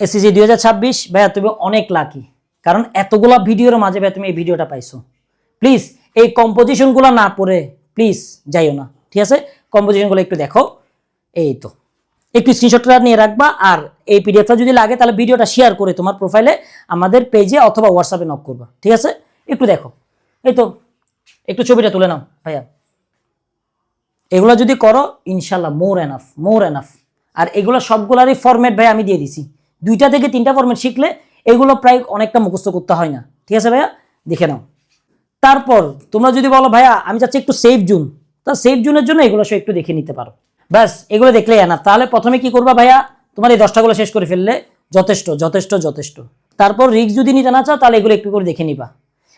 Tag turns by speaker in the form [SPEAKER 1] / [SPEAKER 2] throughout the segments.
[SPEAKER 1] SSC 2026 ভাইয়া তুমি অনেক লাকি, কারণ এতগুলা ভিডিওর মাঝে ভাইয়া তুমি এই ভিডিওটা পাইছো। প্লিজ এই কম্পোজিশনগুলো না পড়ে প্লিজ যাইও না, ঠিক আছে? কম্পোজিশনগুলো একটু দেখো, এই তো একটু স্ক্রিনশটটা নিয়ে রাখবা। আর এই পিডিএফটা যদি লাগে তাহলে ভিডিওটা শেয়ার করে তোমার প্রোফাইলে আমাদের পেজে অথবা হোয়াটসঅ্যাপে নক করবা, ঠিক আছে? একটু দেখো, এই তো একটু ছবিটা তুলে নাও ভাইয়া। এগুলো যদি করো ইনশাল্লাহ মোর এনাফ। আর এগুলো সবগুলারই ফরম্যাট ভাই আমি দিয়ে দিছি, 2টা থেকে 3টা ফরম্যাট শিখলে এগুলো প্রায় অনেকটা মুখস্থ করতে হয় না, ঠিক আছে ভাইয়া? দেখে নাও। তারপর তোমরা যদি বলো ভাইয়া আমি চাচ্ছি একটু সেফ জোন, তা সেফ জোনের জন্য এগুলো সব একটু দেখে নিতে পারো। ব্যাস এগুলো দেখলেই এনাফ। তাহলে প্রথমে কি করবা ভাইয়া, তোমার এই 10টাগুলো শেষ করে ফেললে যথেষ্ট। তারপর রিস্ক যদি নিতে না চাও তাহলে এগুলো একটু করে দেখে নিবা।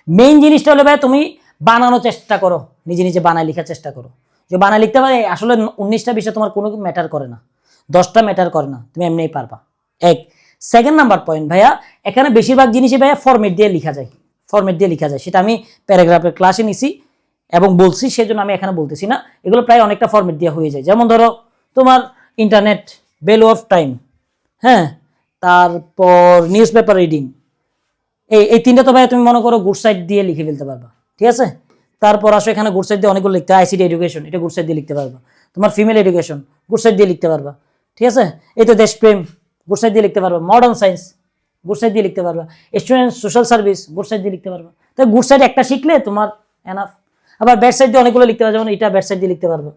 [SPEAKER 1] মেইন জিনিসটা হলো ভাইয়া তুমি বানানোর চেষ্টা করো, নিজে বানায় লেখার চেষ্টা করো। যে বানায় লিখতে পারে আসলে 19টা বিষয় তোমার কোনো ম্যাটার করে না, 10টা ম্যাটার করে না, তুমি এমনিই পারবা। এক সেকেন্ড নাম্বার পয়েন্ট ভাইয়া, এখানে বেশিরভাগ জিনিসই ভাইয়া ফরম্যাট দিয়ে লেখা যায়, সেটা আমি প্যারাগ্রাফের ক্লাসে নিছি এবং বলছি, সেজন্য আমি এখানে বলতেছি না। এগুলো প্রায় অনেকটা ফরম্যাট দিয়ে হয়ে যায়। যেমন ধরো তোমার ইন্টারনেট, ভ্যালু অফ টাইম, হ্যাঁ, তারপর নিউজ পেপার রিডিং, এই 3টা তো ভাই তুমি মনে করো গুড সাইড দিয়ে লিখে ফেলতে পারবা, ঠিক আছে? তারপর আসো এখানে গুড সাইড দিয়ে অনেকগুলো লিখতে হয়। আইসিটি এডুকেশন, এটা গুড সাইড দিয়ে লিখতে পারবা। তোমার ফিমেল এডুকেশন গুড সাইড দিয়ে লিখতে পারবা, ঠিক আছে? এই তো দেশপ্রেম গুড সাইড দিয়ে লিখতে পারবা। মডার্ন সায়েন্স গুড সাইড দিয়ে লিখতে পারবা। Student social service good side দিয়ে লিখতে পারবা। তাই গুড সাইড একটা শিখলে তোমার এনাফ। আবার ব্যাড সাইড দিয়ে অনেকগুলো লিখতে পারবা, যেমন এটা ব্যাড সাইড দিয়ে লিখতে পারবা,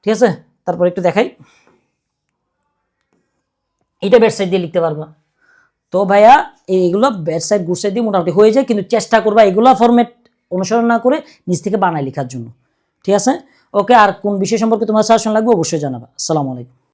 [SPEAKER 1] ঠিক আছে? তারপর একটু দেখাই, এটা ব্যাড সাইড দিয়ে লিখতে পারবা। তো ভাইয়া এইগুলো ব্যাড সাইড গুড সাইড দিয়ে মোটামুটি হয়ে যায়, কিন্তু চেষ্টা করবা এগুলো ফরম্যাট অনুসরণ না করে নিজ থেকে বানায় লেখার জন্য, ঠিক আছে? ওকে, আর কোন বিষয় সম্পর্কে তোমার সাজেশন লাগবে অবশ্যই জানাবা। আসসালামু আলাইকুম।